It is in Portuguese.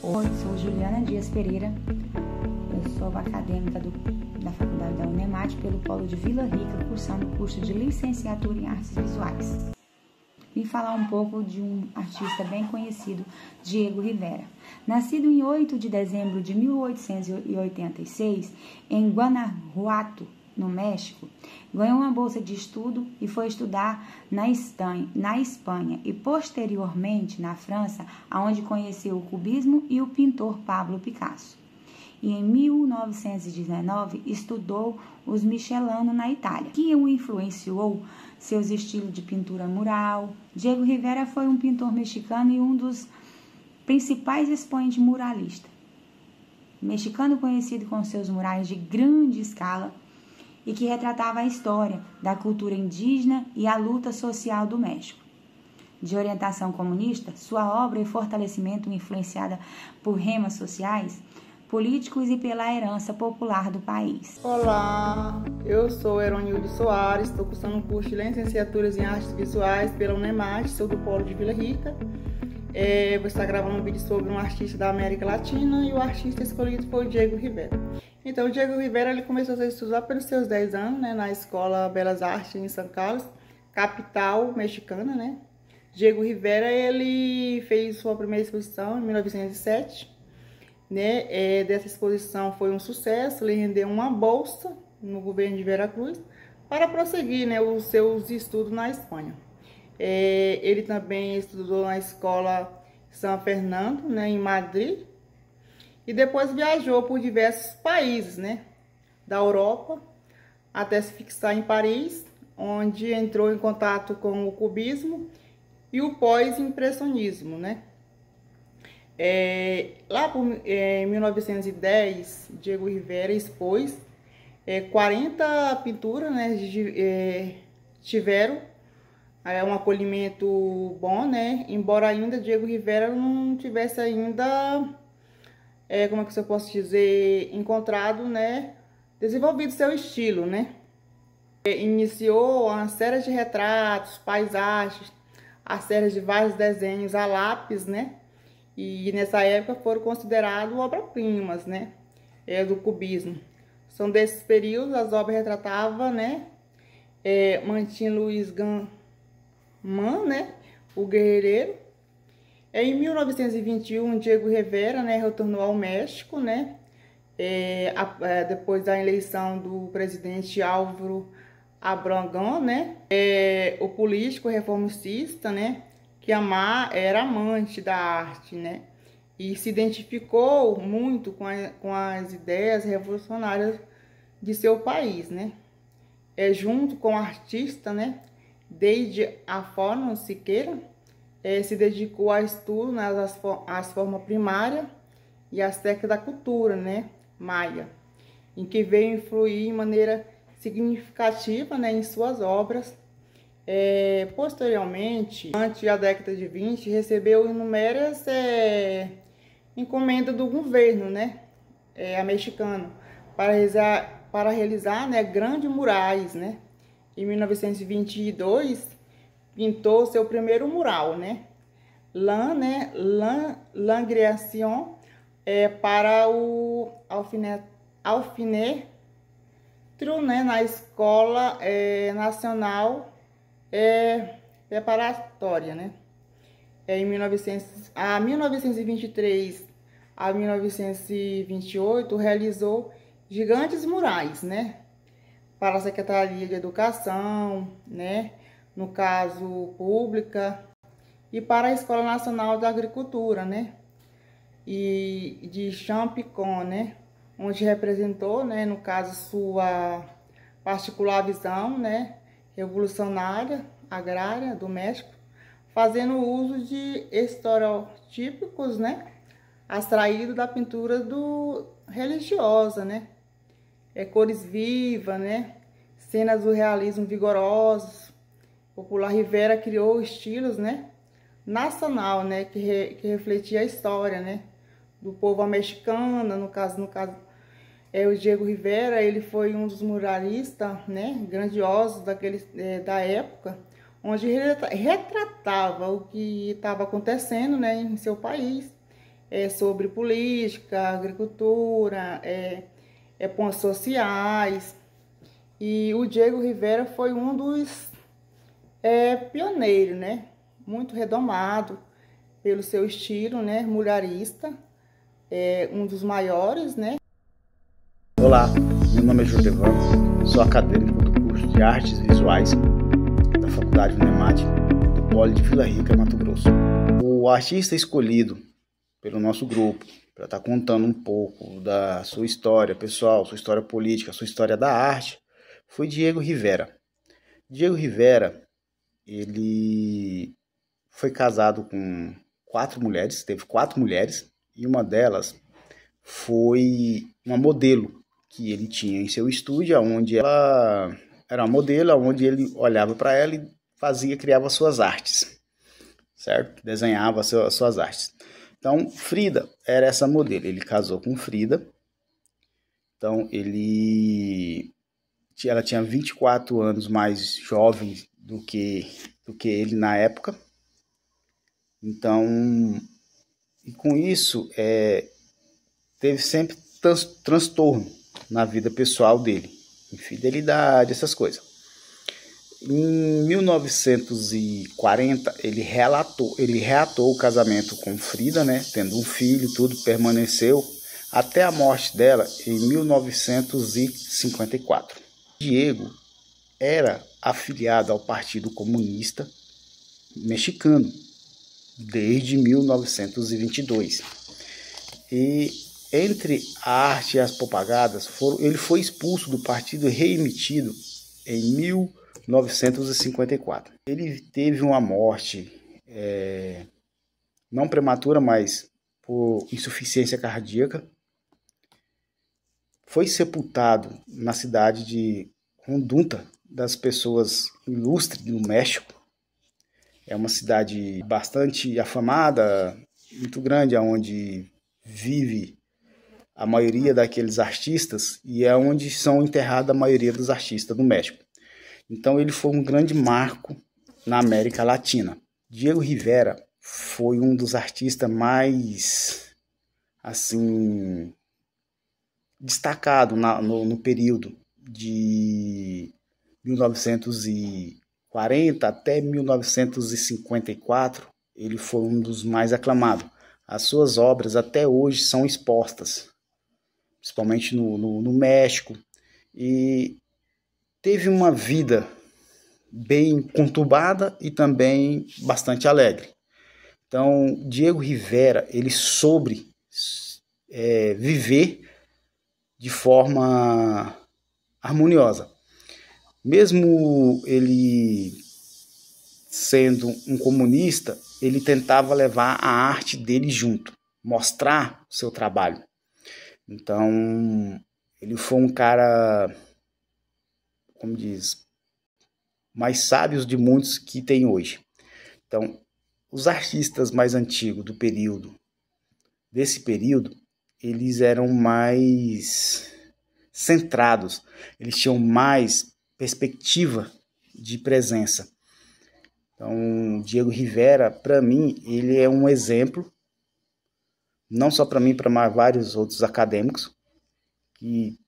Oi, sou Juliana Dias Pereira, eu sou acadêmica da Faculdade da Unemate pelo Polo de Vila Rica, cursando o curso de Licenciatura em Artes Visuais. Vim falar um pouco de um artista bem conhecido, Diego Rivera. Nascido em 8 de dezembro de 1886, em Guanajuato, no México, ganhou uma bolsa de estudo e foi estudar na Espanha e posteriormente na França, onde conheceu o cubismo e o pintor Pablo Picasso. E em 1919 estudou os Michelangelo na Itália, que o influenciou seus estilos de pintura mural. Diego Rivera foi um pintor mexicano e um dos principais expoentes muralistas. Mexicano conhecido com seus murais de grande escala e que retratava a história da cultura indígena e a luta social do México. De orientação comunista, sua obra e fortalecimento influenciada por remas sociais, políticos e pela herança popular do país. Olá, eu sou Heronilde Soares, estou cursando um curso de licenciaturas em artes visuais pela Unemate, sou do Polo de Vila Rica. Vou estar gravando um vídeo sobre um artista da América Latina e o artista escolhido foi o Diego Rivera. Então, o Diego Rivera ele começou a estudar pelos seus 10 anos, né, na Escola Belas Artes em São Carlos, capital mexicana, né. Diego Rivera ele fez sua primeira exposição em 1907. Né, dessa exposição foi um sucesso, ele rendeu uma bolsa no governo de Veracruz para prosseguir, né, os seus estudos na Espanha. Ele também estudou na escola São Fernando, né, em Madrid, e depois viajou por diversos países, né, da Europa, até se fixar em Paris, onde entrou em contato com o cubismo e o pós-impressionismo, né. Lá em 1910, Diego Rivera expôs 40 pinturas, né, tiveram um acolhimento bom, né, embora ainda Diego Rivera não tivesse ainda, como é que eu posso dizer, encontrado, né, desenvolvido seu estilo, né. Iniciou uma série de retratos, paisagens, a série de vários desenhos a lápis, né, e nessa época foram considerados obras-primas, né, do cubismo. São desses períodos as obras retratavam, né, Martin Luiz Guzmán, né, o guerreiro. Em 1921, Diego Rivera, né, retornou ao México, né, depois da eleição do presidente Álvaro Obregón, né, o político reformista, né, que era amante da arte, né, e se identificou muito com as ideias revolucionárias de seu país, né. Junto com o artista, né, desde Afonso Siqueira, se dedicou a estudo nas formas primárias e as técnicas da cultura, né, maia, em que veio influir de maneira significativa, né, em suas obras. Posteriormente, durante a década de 20, recebeu inúmeras encomendas do governo, né, mexicano, para realizar, né, grandes murais, né. Em 1922, pintou seu primeiro mural, né, L'Angréation, para o alfinetro, né, na Escola Nacional Preparatória, né. Em 1923 a 1928, realizou gigantes murais, né, para a Secretaria de Educação, né, no caso pública, e para a Escola Nacional da Agricultura, né, e de Champicon, né, onde representou, né, no caso sua particular visão, né, revolucionária agrária do México, fazendo uso de estereotípicos, né, extraídos da pintura religiosa, né, cores vivas, né, cenas do realismo vigorosos. O popular Rivera criou estilos, né, nacional, né, que refletia a história, né, do povo mexicano. No caso o Diego Rivera, ele foi um dos muralistas, né, grandiosos da época, onde retratava o que estava acontecendo, né, em seu país sobre política, agricultura, pontos sociais. E o Diego Rivera foi um dos pioneiros, né? Muito redomado pelo seu estilo, né? Muralista, um dos maiores, né? Olá, meu nome é Jodevan, sou acadêmico do curso de Artes Visuais da Faculdade UNEMAT, do Polo de Vila Rica, Mato Grosso. O artista escolhido pelo nosso grupo para estar contando um pouco da sua história pessoal, sua história política, sua história da arte, foi Diego Rivera. Diego Rivera, ele foi casado com 4 mulheres, teve 4 mulheres, e uma delas foi uma modelo que ele tinha em seu estúdio, onde ela era uma modelo, onde ele olhava para ela e criava suas artes, certo? Desenhava suas artes. Então, Frida era essa modelo. Ele casou com Frida. Então, ela tinha 24 anos mais jovem do que ele na época. Então, e com isso, teve sempre transtorno na vida pessoal dele, infidelidade, essas coisas. Em 1940, ele reatou o casamento com Frida, né, tendo um filho, tudo, permaneceu até a morte dela em 1954. Diego era afiliado ao Partido Comunista Mexicano desde 1922. E entre a arte e as propagandas, ele foi expulso do partido e reemitido em 1954. Ele teve uma morte não prematura, mas por insuficiência cardíaca. Foi sepultado na cidade de Rondunta, das pessoas ilustres do México. É uma cidade bastante afamada, muito grande, onde vive a maioria daqueles artistas e é onde são enterrados a maioria dos artistas do México. Então ele foi um grande marco na América Latina. Diego Rivera foi um dos artistas mais assim destacado no período de 1940 até 1954. Ele foi um dos mais aclamados. As suas obras até hoje são expostas, principalmente no México, e teve uma vida bem conturbada e também bastante alegre. Então, Diego Rivera, ele soube viver de forma harmoniosa. Mesmo ele sendo um comunista, ele tentava levar a arte dele junto, mostrar o seu trabalho. Então, ele foi um cara, como diz, mais sábios de muitos que tem hoje. Então, os artistas mais antigos desse período, eles eram mais centrados, eles tinham mais perspectiva de presença. Então, Diego Rivera, para mim, ele é um exemplo, não só para mim, para vários outros acadêmicos, que